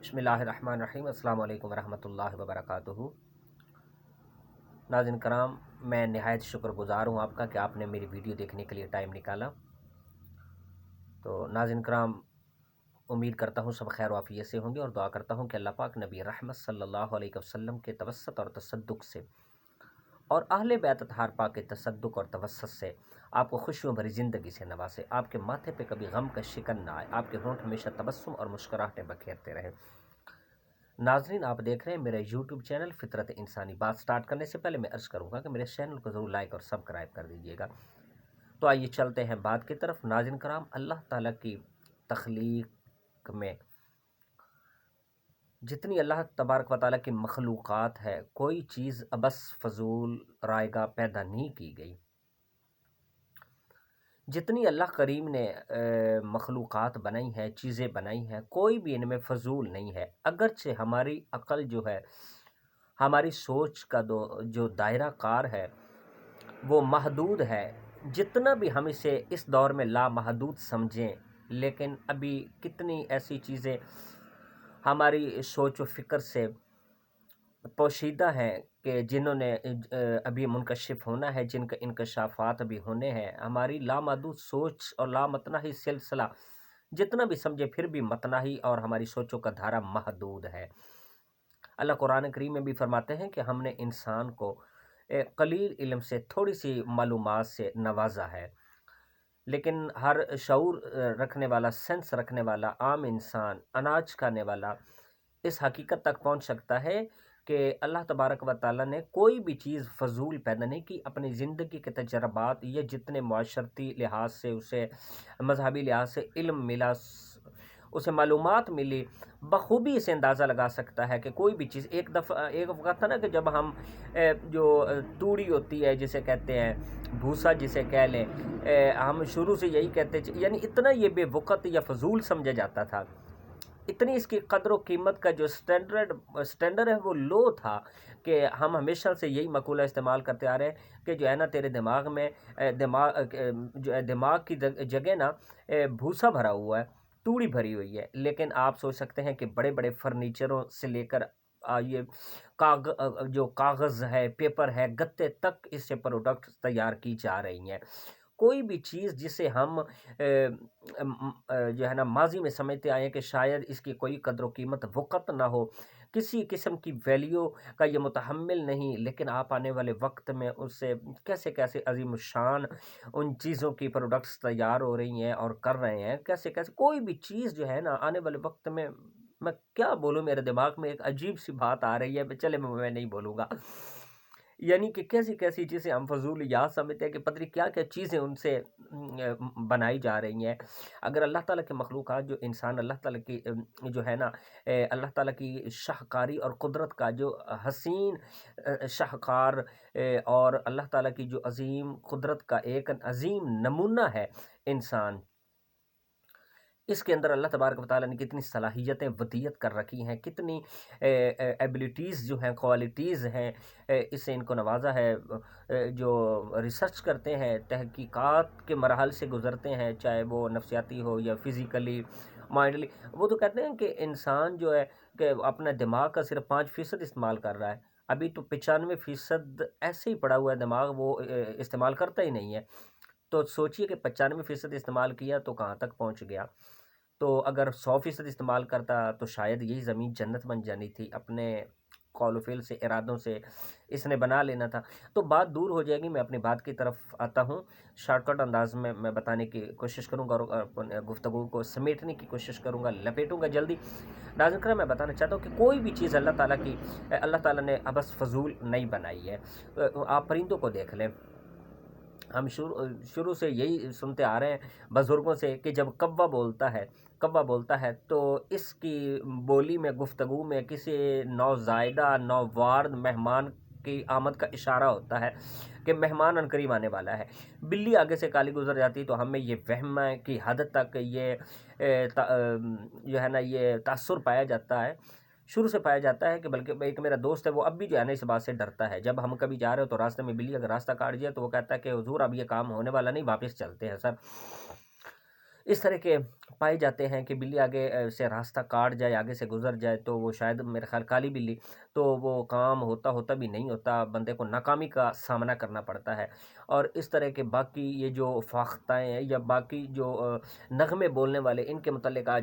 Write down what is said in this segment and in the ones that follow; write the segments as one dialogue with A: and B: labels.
A: بسم اللہ الرحمن الرحیم۔ السلام علیکم ورحمۃ اللہ وبرکاتہ۔ ناظرین کرام، میں نہایت شکر گزار ہوں آپ کا کہ آپ نے میری ویڈیو دیکھنے کے لیے ٹائم نکالا۔ تو ناظرین کرام، امید کرتا ہوں سب خیر و عافیت سے ہوں گے اور دعا کرتا ہوں کہ اللہ پاک نبی رحمت صلی اللہ علیہ وسلم کے توسط اور تصدق سے اور اہل بیت اطہار پاک کے تصدق اور توسط سے آپ کو خوشیوں بھری زندگی سے نوازے، آپ کے ماتھے پہ کبھی غم کا شکن نہ آئے، آپ کے ہونٹ ہمیشہ تبسم اور مسکراہٹیں بکھیرتے رہیں۔ ناظرین، آپ دیکھ رہے ہیں میرے یوٹیوب چینل فطرت انسانی۔ بات سٹارٹ کرنے سے پہلے میں عرض کروں گا کہ میرے چینل کو ضرور لائک اور سبسکرائب کر دیجیے گا۔ تو آئیے چلتے ہیں بات کی طرف۔ ناظرین کرام، اللہ تعالیٰ کی تخلیق میں جتنی اللہ تبارک و تعالیٰ کی مخلوقات ہے، کوئی چیز ابس فضول رائگاں پیدا نہیں کی گئی۔ جتنی اللہ کریم نے مخلوقات بنائی ہیں، چیزیں بنائی ہیں، کوئی بھی ان میں فضول نہیں ہے۔ اگرچہ ہماری عقل جو ہے، ہماری سوچ کا جو دائرہ کار ہے وہ محدود ہے، جتنا بھی ہم اسے اس دور میں لامحدود سمجھیں، لیکن ابھی کتنی ایسی چیزیں ہماری سوچ و فکر سے پوشیدہ ہیں کہ جنہوں نے ابھی منکشف ہونا ہے، جن کا انکشافات ابھی ہونے ہیں۔ ہماری لامحدود سوچ اور لامتناہی سلسلہ جتنا بھی سمجھے پھر بھی متناہی اور ہماری سوچوں کا دھارا محدود ہے۔ اللہ قرآن کریم میں بھی فرماتے ہیں کہ ہم نے انسان کو قلیل علم سے، تھوڑی سی معلومات سے نوازا ہے، لیکن ہر شعور رکھنے والا، سینس رکھنے والا عام انسان، اناج کھانے والا اس حقیقت تک پہنچ سکتا ہے کہ اللہ تبارک و تعالیٰ نے کوئی بھی چیز فضول پیدا نہیں کی۔ اپنی زندگی کے تجربات یا جتنے معاشرتی لحاظ سے اسے، مذہبی لحاظ سے علم ملا، اسے معلومات ملی، بخوبی اسے اندازہ لگا سکتا ہے کہ کوئی بھی چیز ایک وقت تھا نا کہ جب ہم جو توڑی ہوتی ہے جسے کہتے ہیں، بھوسا جسے کہہ لیں، ہم شروع سے یہی کہتے، یعنی اتنا یہ بے وقت یا فضول سمجھا جاتا تھا، اتنی اس کی قدر و قیمت کا جو سٹینڈرڈ ہے وہ لو تھا کہ ہم ہمیشہ سے یہی مقولہ استعمال کرتے آ رہے ہیں کہ جو ہے نا تیرے دماغ میں جو ہے دماغ کی جگہ نا بھوسا بھرا ہوا ہے، توڑی بھری ہوئی ہے۔ لیکن آپ سوچ سکتے ہیں کہ بڑے بڑے فرنیچروں سے لے کر یہ جو کاغذ ہے، پیپر ہے، گتے تک اس سے پروڈکٹ تیار کی جا رہی ہیں۔ کوئی بھی چیز جسے ہم جو ہے نا ماضی میں سمجھتے آئے ہیں کہ شاید اس کی کوئی قدر و قیمت وقت نہ ہو، کسی قسم کی ویلیو کا یہ متحمل نہیں، لیکن آپ آنے والے وقت میں اس سے کیسے کیسے عظیم الشان ان چیزوں کی پروڈکٹس تیار ہو رہی ہیں اور کر رہے ہیں، کیسے کیسے کوئی بھی چیز جو ہے نا آنے والے وقت میں، میں کیا بولوں، میرے دماغ میں ایک عجیب سی بات آ رہی ہے، چلے میں نہیں بولوں گا، یعنی کہ کیسی کیسی چیزیں ہم فضول یاد سمجھتے ہیں کہ پتہ نہیں کیا کیا چیزیں ان سے بنائی جا رہی ہیں۔ اگر اللہ تعالیٰ کے مخلوقات جو انسان، اللہ تعالیٰ کی جو ہے نا اللہ تعالیٰ کی شاہکاری اور قدرت کا جو حسین شاہکار اور اللہ تعالیٰ کی جو عظیم قدرت کا ایک عظیم نمونہ ہے انسان، اس کے اندر اللہ تبارک و تعالیٰ نے کتنی صلاحیتیں ودیت کر رکھی ہیں، کتنی ایبلٹیز جو ہیں، کوالٹیز ہیں، اس سے ان کو نوازا ہے۔ جو ریسرچ کرتے ہیں، تحقیقات کے مراحل سے گزرتے ہیں، چاہے وہ نفسیاتی ہو یا فزیکلی، مائنڈلی، وہ تو کہتے ہیں کہ انسان جو ہے کہ اپنا دماغ کا صرف 5% استعمال کر رہا ہے، ابھی تو 95% ایسے ہی پڑا ہوا ہے دماغ، وہ استعمال کرتا ہی نہیں ہے۔ تو سوچئے کہ 95% استعمال کیا تو کہاں تک پہنچ گیا۔ تو اگر 100% استعمال کرتا تو شاید یہی زمین جنت بن جانی تھی، اپنے قول و فعل سے، ارادوں سے اس نے بنا لینا تھا۔ تو بات دور ہو جائے گی، میں اپنی بات کی طرف آتا ہوں۔ شارٹ کٹ انداز میں بتانے کی کوشش کروں گا اور گفتگو کو سمیٹنے کی کوشش کروں گا، لپیٹوں گا جلدی۔ ناظرین کرام، میں بتانا چاہتا ہوں کہ کوئی بھی چیز اللہ تعالیٰ نے ابس فضول نہیں بنائی ہے۔ آپ پرندوں کو دیکھ لیں، ہم شروع سے یہی سنتے آ رہے ہیں بزرگوں سے کہ جب کوا بولتا ہے تو اس کی بولی میں، گفتگو میں کسی نوزائیدہ، نووارد مہمان کی آمد کا اشارہ ہوتا ہے کہ مہمان عنقریب آنے والا ہے۔ بلی آگے سے کالی گزر جاتی تو ہمیں یہ وہم کی حد تک یہ جو ہے نا یہ تاثر پایا جاتا ہے، شروع سے پایا جاتا ہے کہ بلکہ ایک میرا دوست ہے، وہ اب بھی جو ہے نا اس بات سے ڈرتا ہے، جب ہم کبھی جا رہے ہو تو راستے میں بلی اگر راستہ کاٹ جائے تو وہ کہتا ہے کہ حضور اب یہ کام ہونے والا نہیں، واپس چلتے ہیں سر۔ اس طرح کے پائے جاتے ہیں کہ بلی آگے سے راستہ کاٹ جائے، آگے سے گزر جائے تو وہ شاید میرے خیال کالی بلی، تو وہ کام ہوتا ہوتا بھی نہیں ہوتا، بندے کو ناکامی کا سامنا کرنا پڑتا ہے۔ اور اس طرح کے باقی یہ جو فاختائیں ہیں یا باقی جو نغمے بولنے والے، ان کے متعلق کہا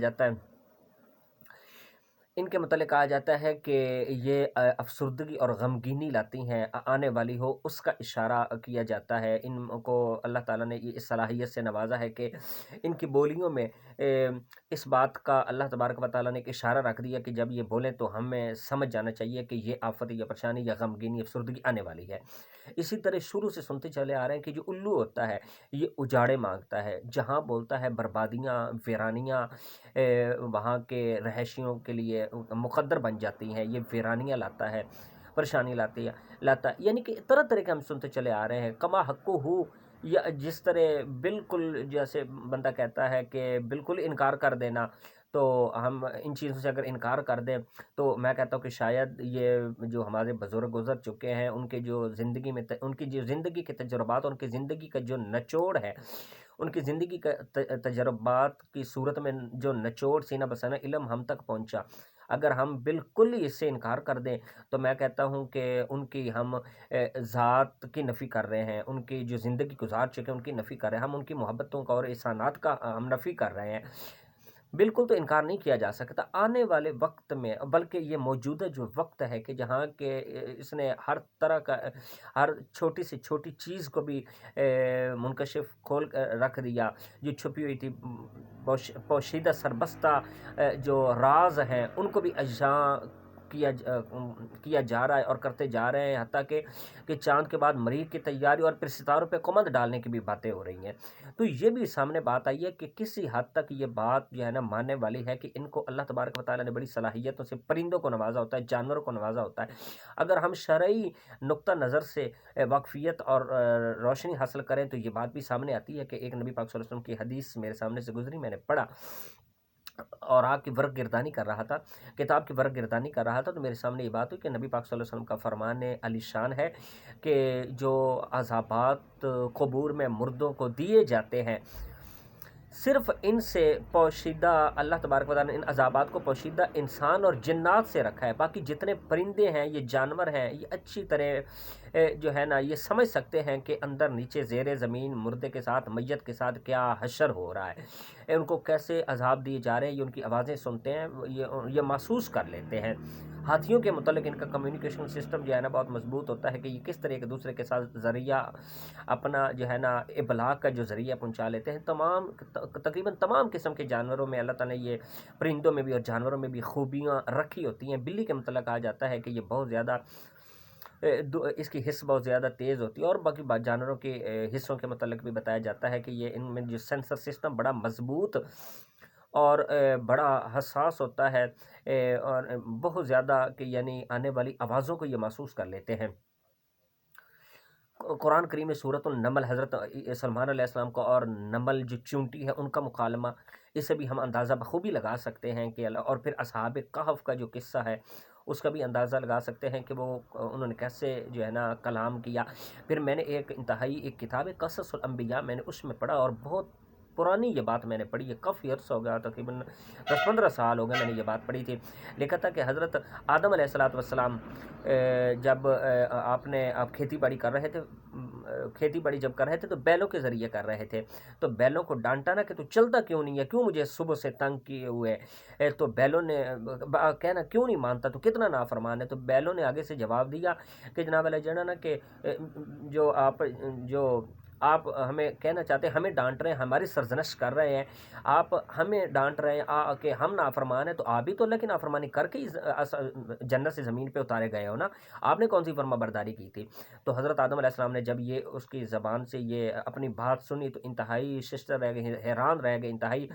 A: جاتا ہے کہ یہ افسردگی اور غمگینی لاتی ہیں، آنے والی ہو اس کا اشارہ کیا جاتا ہے۔ ان کو اللہ تعالیٰ نے یہ اس صلاحیت سے نوازا ہے کہ ان کی بولیوں میں اس بات کا اللہ تبارک و تعالیٰ نے ایک اشارہ رکھ دیا کہ جب یہ بولیں تو ہمیں سمجھ جانا چاہیے کہ یہ آفت یا پریشانی یا غمگینی افسردگی آنے والی ہے۔ اسی طرح شروع سے سنتے چلے آ رہے ہیں کہ جو الو ہوتا ہے یہ اجاڑے مانگتا ہے، جہاں بولتا ہے بربادیاں، ویرانیاں وہاں کے رہائشیوں کے لیے مقدر بن جاتی ہیں، یہ ویرانیاں لاتا ہے، پریشانی لاتا ہے، یعنی کہ طرح طرح کے ہم سنتے چلے آ رہے ہیں۔ کما حقو ہو، یا جس طرح بالکل جیسے بندہ کہتا ہے کہ بالکل انکار کر دینا، تو ہم ان چیزوں سے اگر انکار کر دیں تو میں کہتا ہوں کہ شاید یہ جو ہمارے بزرگ گزر چکے ہیں ان کے جو زندگی میں ان کی جو زندگی کے تجربات، ان کی زندگی کا جو نچوڑ ہے، ان کی زندگی کا تجربات کی صورت میں جو نچوڑ سینہ بسینہ علم ہم تک پہنچا، اگر ہم بالکل ہی اس سے انکار کر دیں تو میں کہتا ہوں کہ ان کی ہم ذات کی نفی کر رہے ہیں، ان کی جو زندگی گزار چکے ہیں ان کی نفی کر رہے ہیں، ہم ان کی محبتوں کا اور احسانات کا ہم نفی کر رہے ہیں۔ بالکل تو انکار نہیں کیا جا سکتا آنے والے وقت میں، بلکہ یہ موجودہ جو وقت ہے کہ جہاں کہ اس نے ہر طرح کا، ہر چھوٹی سے چھوٹی چیز کو بھی منکشف کھول کر رکھ دیا، جو چھپی ہوئی تھی پوشیدہ سربستہ جو راز ہیں ان کو بھی اجرا کیا جا رہا ہے اور کرتے جا رہے ہیں، حتیٰ کہ چاند کے بعد مریخ کی تیاری اور پھر ستاروں پہ کمند ڈالنے کی بھی باتیں ہو رہی ہیں۔ تو یہ بھی سامنے بات آئی ہے کہ کسی حد تک یہ بات جو ہے نا ماننے والی ہے کہ ان کو اللہ تبارک و تعالیٰ نے بڑی صلاحیتوں سے، پرندوں کو نوازا ہوتا ہے، جانوروں کو نوازا ہوتا ہے۔ اگر ہم شرعی نقطہ نظر سے واقفیت اور روشنی حاصل کریں تو یہ بات بھی سامنے آتی ہے کہ ایک نبی پاک صلی اللہ علیہ وسلم کی حدیث میرے سامنے سے گزری، میں نے پڑھا اور آپ کی ورق گردانی کر رہا تھا، کتاب کی ورق گردانی کر رہا تھا، تو میرے سامنے یہ بات ہوئی کہ نبی پاک صلی اللہ علیہ وسلم کا فرمان علی شان ہے کہ جو عذابات قبور میں مردوں کو دیے جاتے ہیں، صرف ان سے پوشیدہ اللہ تبارک و تعالیٰ نے ان عذابات کو پوشیدہ انسان اور جنات سے رکھا ہے۔ باقی جتنے پرندے ہیں، یہ جانور ہیں، یہ اچھی طرح جو ہے نا یہ سمجھ سکتے ہیں کہ اندر نیچے زیر زمین مردے کے ساتھ، میت کے ساتھ کیا حشر ہو رہا ہے، ان کو کیسے عذاب دیے جا رہے ہیں، یہ ان کی آوازیں سنتے ہیں، یہ محسوس کر لیتے ہیں۔ ہاتھیوں کے متعلق ان کا کمیونیکیشن سسٹم جو ہے نا بہت مضبوط ہوتا ہے کہ یہ کس طرح ایک دوسرے کے ساتھ ذریعہ اپنا جو ہے نا ابلاغ کا جو ذریعہ پہنچا لیتے ہیں۔ تقریباً تمام قسم کے جانوروں میں اللہ تعالیٰ نے یہ پرندوں میں بھی اور جانوروں میں بھی خوبیاں رکھی ہوتی ہیں۔ بلی کے متعلق کہا جاتا ہے کہ یہ بہت زیادہ اس کی حس بہت زیادہ تیز ہوتی ہے، اور باقی جانوروں کے حصوں کے متعلق بھی بتایا جاتا ہے کہ یہ ان میں جو سینسر سسٹم بڑا مضبوط اور بڑا حساس ہوتا ہے، اور بہت زیادہ کہ یعنی آنے والی آوازوں کو یہ محسوس کر لیتے ہیں۔ قرآن کریم میں سورۃ النمل، حضرت سلمان علیہ السلام کا اور نمل جو چونٹی ہے ان کا مکالمہ، اس سے بھی ہم اندازہ بخوبی لگا سکتے ہیں کہ اور پھر اصحاب کہف کا جو قصہ ہے اس کا بھی اندازہ لگا سکتے ہیں کہ وہ انہوں نے کیسے جو ہے نا کلام کیا۔ پھر میں نے ایک انتہائی ایک کتاب ہے قصص الانبیاء، میں نے اس میں پڑھا، اور بہت پرانی یہ بات میں نے پڑھی ہے، کافی عرصہ ہو گیا، تقریباً 10-15 سال ہو گئے میں نے یہ بات پڑھی تھی۔ لکھا تھا کہ حضرت آدم علیہ السلام جب آپ کھیتی باڑی کر رہے تھے، کھیتی باڑی جب کر رہے تھے تو بیلوں کے ذریعے کر رہے تھے، تو بیلوں کو ڈانٹا نا کہ تو چلتا کیوں نہیں ہے، کیوں مجھے صبح سے تنگ کیے ہوئے، تو بیلوں نے کہنا کیوں نہیں مانتا، تو کتنا نافرمان ہے، تو بیلوں نے آگے سے جواب دیا کہ جناب علیہ جانا نا کہ جو آپ ہمیں کہنا چاہتے ہیں، ہمیں ڈانٹ رہے ہیں، ہماری سرزنش کر رہے ہیں، آپ ہمیں ڈانٹ رہے ہیں کہ ہم نافرمان ہیں، تو آپ بھی تو اللہ کی نافرمانی کر کے جنت سے زمین پہ اتارے گئے ہو نا، آپ نے کون سی فرما برداری کی تھی۔ تو حضرت آدم علیہ السلام نے جب یہ اس کی زبان سے یہ اپنی بات سنی تو انتہائی ششدر رہ گئے، حیران رہ گئے انتہائی،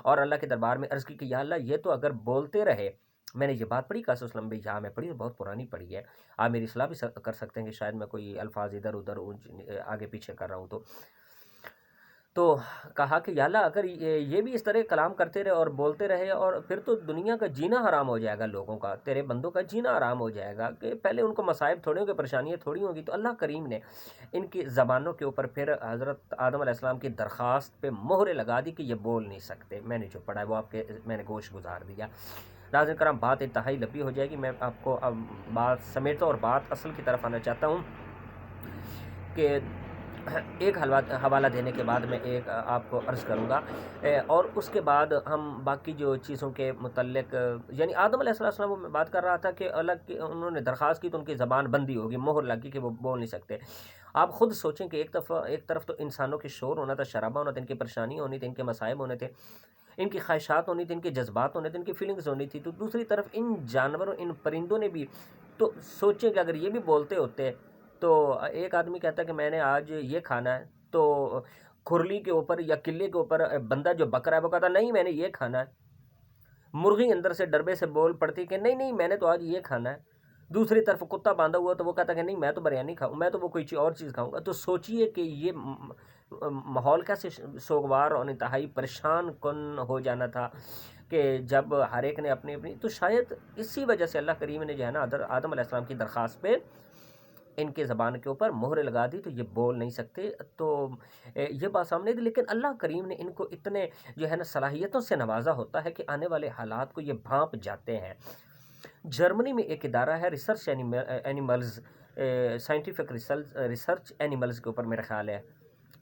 A: اور اللہ کے دربار میں عرض کی کہ یا اللہ یہ تو اگر بولتے رہے، میں نے یہ بات پڑھی قصص الانبیاء میں پڑھی، بہت پرانی پڑھی ہے، آپ میری اصلاح بھی کر سکتے ہیں کہ شاید میں کوئی الفاظ ادھر ادھر آگے پیچھے کر رہا ہوں۔ تو کہا کہ یا اللہ اگر یہ بھی اس طرح کلام کرتے رہے اور بولتے رہے اور پھر تو دنیا کا جینا حرام ہو جائے گا، لوگوں کا، تیرے بندوں کا جینا حرام ہو جائے گا، کہ پہلے ان کو مصائب تھوڑی ہوں گے، پریشانیاں تھوڑی ہوں گی۔ تو اللہ کریم نے ان کی زبانوں کے اوپر پھر حضرت آدم علیہ السلام کی درخواست پہ مہرے لگا دی کہ یہ بول نہیں سکتے۔ میں نے جو پڑھا ہے وہ آپ کے میں نے گوش گزار دیا۔ ناظرین کرام، بات انتہائی لمبی ہو جائے گی، میں آپ کو اب بات سمیٹتا اور بات اصل کی طرف آنا چاہتا ہوں کہ ایک حوالہ دینے کے بعد میں ایک آپ کو عرض کروں گا، اور اس کے بعد ہم باقی جو چیزوں کے متعلق، یعنی آدم علیہ السلام میں بات کر رہا تھا کہ انہوں نے درخواست کی تو ان کی زبان بندی ہوگی، مہر لگی کہ وہ بول نہیں سکتے۔ آپ خود سوچیں کہ ایک طرف تو انسانوں کے شور ہونا تھا، شرابہ ہونا تھا، ان کی پریشانیاں ہونی تھی، ان کے مصائب ہونے تھے، ان کی خواہشات ہونی تھی، ان کے جذبات ہونے تھے، ان کی فیلنگز ہونی تھی، تو دوسری طرف ان جانوروں، ان پرندوں نے بھی تو سوچیں کہ اگر یہ بھی بولتے ہوتے تو ایک آدمی کہتا ہے کہ میں نے آج یہ کھانا ہے، تو کھرلی کے اوپر یا قلعے کے اوپر بندہ جو بکرا ہے وہ کہتا نہیں میں نے یہ کھانا ہے۔ مرغی اندر سے ڈربے سے بول پڑتی کہ نہیں نہیں میں نے تو آج یہ کھانا ہے۔ دوسری طرف کتا باندھا ہوا تو وہ کہتا کہ نہیں میں تو بریانی کھاؤں، میں تو وہ کوئی اور چیز کھاؤں گا۔ تو سوچئے کہ یہ ماحول کیسے سوگوار اور انتہائی پریشان کن ہو جانا تھا کہ جب ہر ایک نے اپنی اپنی، تو شاید اسی وجہ سے اللہ کریم نے جو ہے نا آدم علیہ السلام کی درخواست پہ ان کے زبان کے اوپر مہر لگا دی، تو یہ بول نہیں سکتے۔ تو یہ بات سامنے دی، لیکن اللہ کریم نے ان کو اتنے جو ہے نا صلاحیتوں سے نوازا ہوتا ہے کہ آنے والے حالات کو یہ بھانپ جاتے ہیں۔ جرمنی میں ایک ادارہ ہے research animals, scientific research animals کے اوپر میرا خیال ہے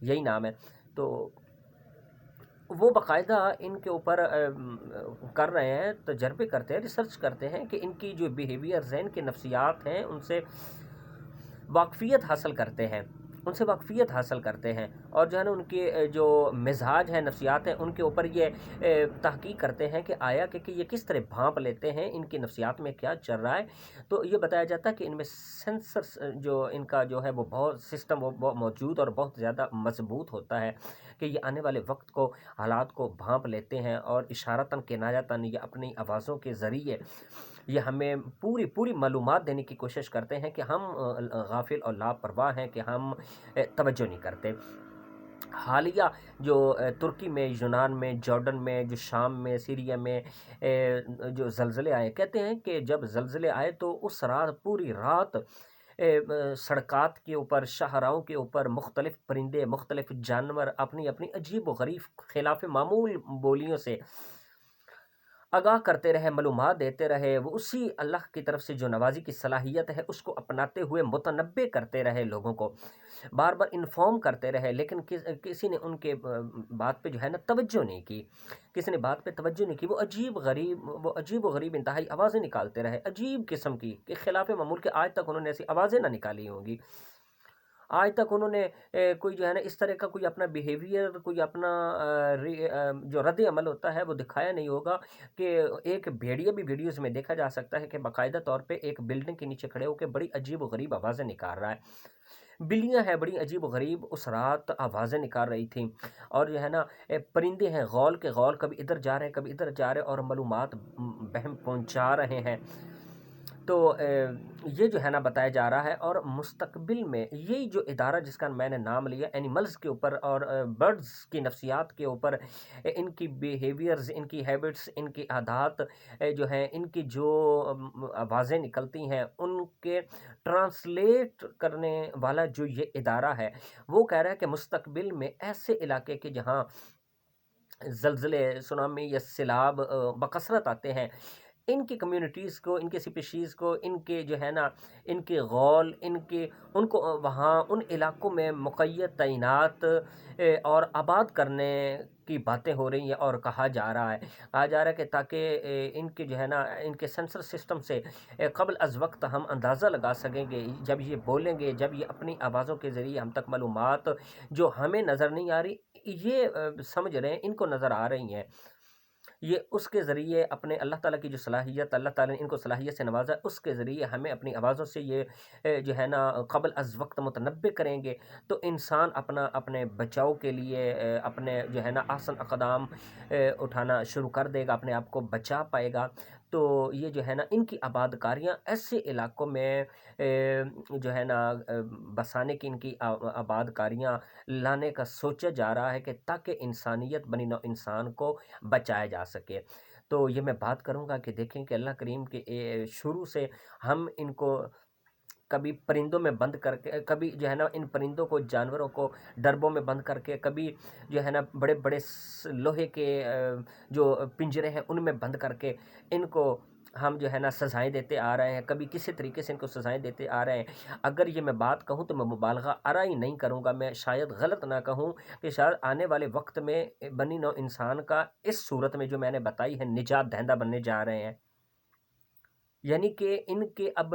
A: یہی نام ہے۔ تو وہ باقاعدہ ان کے اوپر کر رہے ہیں، تجربے کرتے ہیں، ریسرچ کرتے ہیں کہ ان کی جو بیہیویئرز ہیں، ان کی نفسیات ہیں، ان سے واقفیت حاصل کرتے ہیں، ان سے واقفیت حاصل کرتے ہیں، اور جو ہے نا ان کے جو مزاج ہیں، نفسیات ہیں، ان کے اوپر یہ تحقیق کرتے ہیں کہ آیا کہ یہ کس طرح بھانپ لیتے ہیں، ان کی نفسیات میں کیا چل رہا ہے۔ تو یہ بتایا جاتا ہے کہ ان میں سینسرز جو ان کا جو ہے وہ بہت سسٹم وہ بہت موجود اور بہت زیادہ مضبوط ہوتا ہے کہ یہ آنے والے وقت کو، حالات کو بھانپ لیتے ہیں، اور اشارتاً کنایتاً یا اپنی آوازوں کے ذریعے یہ ہمیں پوری معلومات دینے کی کوشش کرتے ہیں کہ ہم غافل اور لاپرواہ ہیں، کہ ہم توجہ نہیں کرتے۔ حالیہ جو ترکی میں، یونان میں، جارڈن میں، جو شام میں، سیریا میں جو زلزلے آئے، کہتے ہیں کہ جب زلزلے آئے تو اس رات پوری رات سڑکات کے اوپر، شاہراہوں کے اوپر مختلف پرندے، مختلف جانور اپنی اپنی عجیب و غریب خلاف معمول بولیوں سے آگاہ کرتے رہے، معلومات دیتے رہے، وہ اسی اللہ کی طرف سے جو نوازی کی صلاحیت ہے اس کو اپناتے ہوئے متنبع کرتے رہے، لوگوں کو بار بار انفارم کرتے رہے، لیکن کسی نے ان کے بات پہ جو ہے نا توجہ نہیں کی، کسی نے بات پہ توجہ نہیں کی۔ وہ عجیب و غریب انتہائی آوازیں نکالتے رہے، عجیب قسم کی، کہ خلاف معمول کے آج تک انہوں نے ایسی آوازیں نہ نکالی ہوں گی، آج تک انہوں نے کوئی جو ہے نا اس طرح کا کوئی اپنا بیہیویئر، کوئی اپنا جو رد عمل ہوتا ہے وہ دکھایا نہیں ہوگا۔ کہ ایک بھیڑیا بھی ویڈیوز میں دیکھا جا سکتا ہے کہ باقاعدہ طور پہ ایک بلڈنگ کے نیچے کھڑے ہو کے بڑی عجیب و غریب آوازیں نکال رہا ہے۔ بلیاں ہیں بڑی عجیب و غریب اس رات آوازیں نکال رہی تھیں، اور جو ہے نا پرندے ہیں غول کے غول، کبھی ادھر جا رہے ہیں کبھی ادھر جا رہے ہیں، اور معلومات بہم پہنچا رہے ہیں۔ تو یہ جو ہے نا بتایا جا رہا ہے، اور مستقبل میں یہی جو ادارہ جس کا میں نے نام لیا، اینیملز کے اوپر اور برڈز کی نفسیات کے اوپر، ان کی بیہیویئرز، ان کی ہیبٹس، ان کی عادات جو ہیں، ان کی جو آوازیں نکلتی ہیں، ان کے ٹرانسلیٹ کرنے والا جو یہ ادارہ ہے، وہ کہہ رہا ہے کہ مستقبل میں ایسے علاقے کے جہاں زلزلے، سونامی یا سیلاب بکثرت آتے ہیں، ان کی کمیونٹیز کو، ان کے سپیشیز کو، ان کے جو ہے نا ان کے غول، ان کو وہاں ان علاقوں میں مقید تعینات اور آباد کرنے کی باتیں ہو رہی ہیں، اور کہا جا رہا ہے کہ تاکہ ان کے جو ہے نا ان کے سینسر سسٹم سے قبل از وقت ہم اندازہ لگا سکیں گے، جب یہ بولیں گے، جب یہ اپنی آوازوں کے ذریعے ہم تک معلومات جو ہمیں نظر نہیں آ رہی، یہ سمجھ رہے ہیں، ان کو نظر آ رہی ہیں، یہ اس کے ذریعے اپنے اللہ تعالیٰ کی جو صلاحیت، اللہ تعالیٰ نے ان کو صلاحیت سے نوازا، اس کے ذریعے ہمیں اپنی آوازوں سے یہ جو ہے نا قبل از وقت متنبع کریں گے۔ تو انسان اپنے بچاؤ کے لیے اپنے جو ہے نا آسن اقدام اٹھانا شروع کر دے گا، اپنے آپ کو بچا پائے گا۔ تو یہ جو ہے نا ان کی آباد کاریاں ایسے علاقوں میں جو ہے نا بسانے کی ان کی آباد کاریاں لانے کا سوچا جا رہا ہے کہ تاکہ انسانیت بنی نوع انسان کو بچایا جا سکے۔ تو یہ میں بات کروں گا کہ دیکھیں کہ اللہ کریم کے شروع سے ہم ان کو کبھی پرندوں میں بند کر کے، کبھی جو ہے نا ان پرندوں کو جانوروں کو ڈربوں میں بند کر کے، کبھی جو ہے نا بڑے بڑے لوہے کے جو پنجرے ہیں ان میں بند کر کے ان کو ہم جو ہے نا سزائیں دیتے آ رہے ہیں، کبھی کسی طریقے سے ان کو سزائیں دیتے آ رہے ہیں۔ اگر یہ میں بات کہوں تو میں مبالغہ آرائی نہیں کروں گا، میں شاید غلط نہ کہوں کہ شاید آنے والے وقت میں بنی نوع انسان کا اس صورت میں جو میں نے بتائی ہے نجات دہندہ بننے جا رہے ہیں۔ یعنی کہ ان کے اب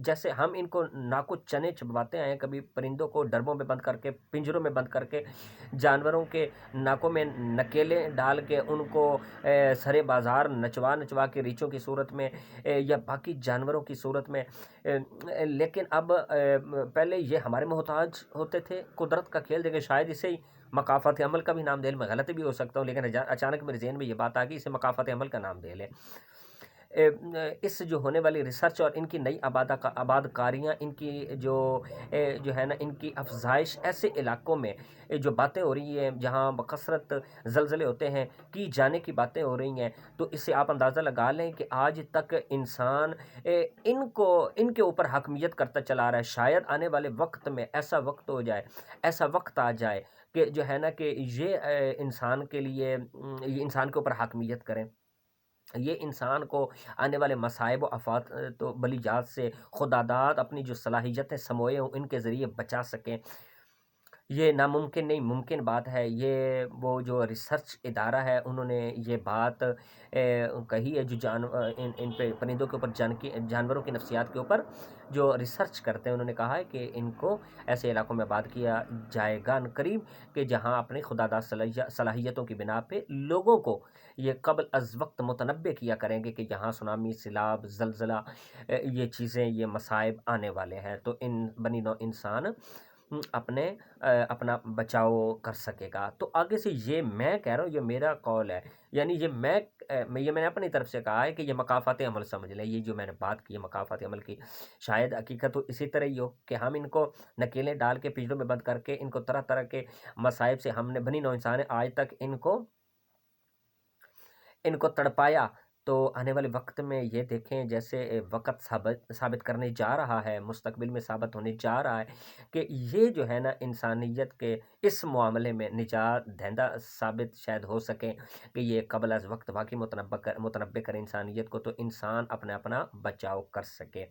A: جیسے ہم ان کو ناکو چنے چبواتے ہیں، کبھی پرندوں کو ڈربوں میں بند کر کے، پنجروں میں بند کر کے، جانوروں کے ناکوں میں نکیلیں ڈال کے ان کو سرے بازار نچوا کے ریچھوں کی صورت میں یا باقی جانوروں کی صورت میں، لیکن اب پہلے یہ ہمارے محتاج ہوتے تھے۔ قدرت کا کھیل دیکھیں، شاید اسے ہی مقافات عمل کا بھی نام دے لیں، میں غلط بھی ہو سکتا ہوں لیکن اچانک میرے ذہن میں یہ بات آ گئی، اسے مقافات عمل کا نام دے لیں۔ اس جو ہونے والی ریسرچ اور ان کی نئی آباد کاریاں، ان کی جو ہے نا ان کی افزائش ایسے علاقوں میں جو باتیں ہو رہی ہیں جہاں بکثرت زلزلے ہوتے ہیں کی جانے کی باتیں ہو رہی ہیں، تو اس سے آپ اندازہ لگا لیں کہ آج تک انسان ان کے اوپر حاکمیت کرتا چلا رہا ہے۔ شاید آنے والے وقت میں ایسا وقت ہو جائے، ایسا وقت آ جائے کہ جو ہے نا کہ یہ انسان کے لیے یہ انسان کے اوپر حاکمیت کریں، یہ انسان کو آنے والے مصائب و آفات تو بلیجات سے خداداد اپنی جو صلاحیتیں سموئے ہوں ان کے ذریعے بچا سکیں۔ یہ ناممکن نہیں، ممکن بات ہے۔ یہ وہ جو ریسرچ ادارہ ہے انہوں نے یہ بات کہی ہے، جو ان پہ پرندوں کے اوپر جانوروں کی نفسیات کے اوپر جو ریسرچ کرتے ہیں، انہوں نے کہا ہے کہ ان کو ایسے علاقوں میں آباد کیا جائے گا قریب کہ جہاں اپنی خداداد صلاحیتوں کی بنا پہ لوگوں کو یہ قبل از وقت متنبع کیا کریں گے کہ یہاں سونامی، سیلاب، زلزلہ، یہ چیزیں، یہ مصائب آنے والے ہیں، تو ان بنی نوع انسان اپنا بچاؤ کر سکے گا۔ تو آگے سے یہ میں کہہ رہا ہوں، یہ میرا قول ہے، یعنی یہ میں نے اپنی طرف سے کہا ہے کہ یہ مقافات عمل سمجھ لیں، یہ جو میں نے بات کی ہے مقافات عمل کی، شاید حقیقت تو اسی طرح ہی ہو کہ ہم ان کو نکیلیں ڈال کے پنجروں میں بند کر کے ان کو طرح طرح کے مصائب سے ہم نے بنی نوع انسان آج تک ان کو تڑپایا۔ تو آنے والے وقت میں یہ دیکھیں جیسے وقت ثابت کرنے جا رہا ہے، مستقبل میں ثابت ہونے جا رہا ہے کہ یہ جو ہے نا انسانیت کے اس معاملے میں نجات دہندہ ثابت شاید ہو سکیں کہ یہ قبل از وقت واقعی متنبع کرے انسانیت کو، تو انسان اپنا بچاؤ کر سکے۔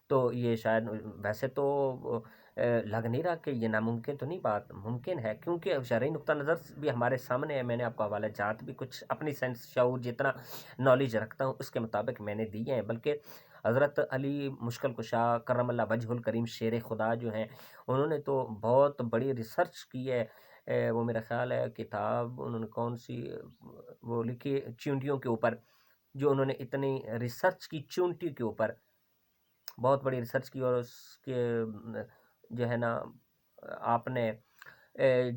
A: تو یہ شاید ویسے تو لگ نہیں رہا کہ یہ ناممکن، تو نہیں، بات ممکن ہے کیونکہ شرعی نقطہ نظر بھی ہمارے سامنے ہے۔ میں نے آپ کو حوالہ جات بھی کچھ اپنی سینس شعور جتنا نالج رکھتا ہوں اس کے مطابق میں نے دیے ہیں، بلکہ حضرت علی مشکل کشا کرم اللہ وجہ الکریم شیر خدا جو ہیں انہوں نے تو بہت بڑی ریسرچ کی ہے۔ وہ میرا خیال ہے کتاب انہوں نے کون سی وہ لکھی چونٹیوں کے اوپر، جو انہوں نے اتنی ریسرچ کی چونٹی کے اوپر، بہت بڑی ریسرچ کی، اور اس کے جو ہے نا آپ نے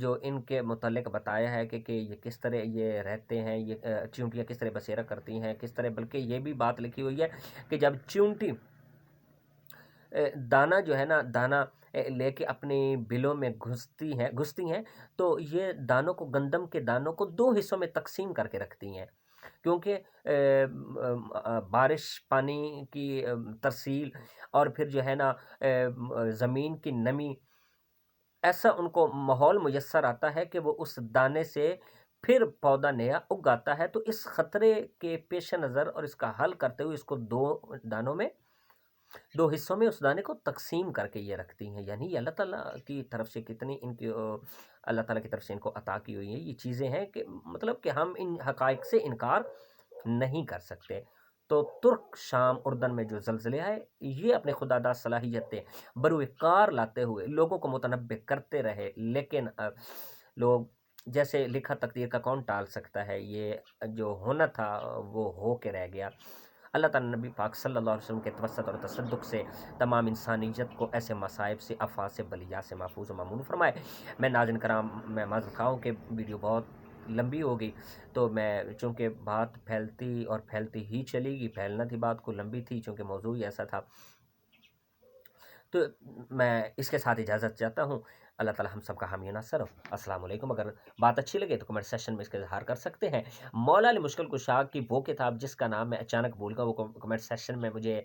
A: جو ان کے متعلق بتایا ہے کہ یہ کس طرح یہ رہتے ہیں، یہ چونٹیاں کس طرح بسیرا کرتی ہیں، کس طرح، بلکہ یہ بھی بات لکھی ہوئی ہے کہ جب چونٹی دانا جو ہے نا دانا لے کے اپنی بلوں میں گھستی ہیں تو یہ دانوں کو، گندم کے دانوں کو دو حصوں میں تقسیم کر کے رکھتی ہیں، کیونکہ بارش پانی کی ترسیل اور پھر جو ہے نا زمین کی نمی، ایسا ان کو ماحول میسر آتا ہے کہ وہ اس دانے سے پھر پودا نیا اگاتا ہے۔ تو اس خطرے کے پیش نظر اور اس کا حل کرتے ہوئے اس کو دو حصوں میں اس دانے کو تقسیم کر کے یہ رکھتی ہیں۔ یعنی اللہ تعالیٰ کی طرف سے کتنی ان کی اللہ تعالیٰ کی طرف سے ان کو عطا کی ہوئی ہیں یہ چیزیں ہیں کہ مطلب کہ ہم ان حقائق سے انکار نہیں کر سکتے۔ تو ترک، شام، اردن میں جو زلزلے آئے، یہ اپنے خداداد صلاحیتیں بروئے کار لاتے ہوئے لوگوں کو متنبع کرتے رہے، لیکن لوگ جیسے لکھا تقدیر کا کون ٹال سکتا ہے، یہ جو ہونا تھا وہ ہو کے رہ گیا۔ اللہ تعالیٰ نبی پاک صلی اللہ علیہ وسلم کے توسط اور تصدق سے تمام انسانیت کو ایسے مصائب سے، آفات سے، بلیات سے محفوظ و مامون فرمائے۔ میں ناظرین کرام، میں معذرت خواہ ہوں کہ ویڈیو بہت لمبی ہو گئی، تو میں چونکہ بات پھیلتی اور پھیلتی ہی چلی گئی، پھیلنا تھی بات کو، لمبی تھی چونکہ موضوع ہی ایسا تھا، تو میں اس کے ساتھ اجازت چاہتا ہوں۔ اللہ تعالی ہم سب کا حامی و ناصر ہو۔ السلام علیکم۔ اگر بات اچھی لگے تو کمنٹ سیشن میں اس کا اظہار کر سکتے ہیں۔ مولا علی مشکل کشا کی وہ کتاب جس کا نام میں اچانک بھول گا، وہ کمنٹ سیشن میں مجھے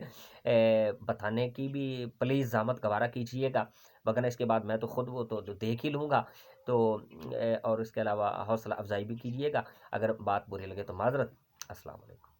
A: بتانے کی بھی پلیز زحمت گوارا کیجیے گا، وگرنہ اس کے بعد میں تو خود وہ تو دیکھ ہی لوں گا، تو اور اس کے علاوہ حوصلہ افزائی بھی کیجیے گا۔ اگر بات بری لگے تو معذرت۔ السلام علیکم۔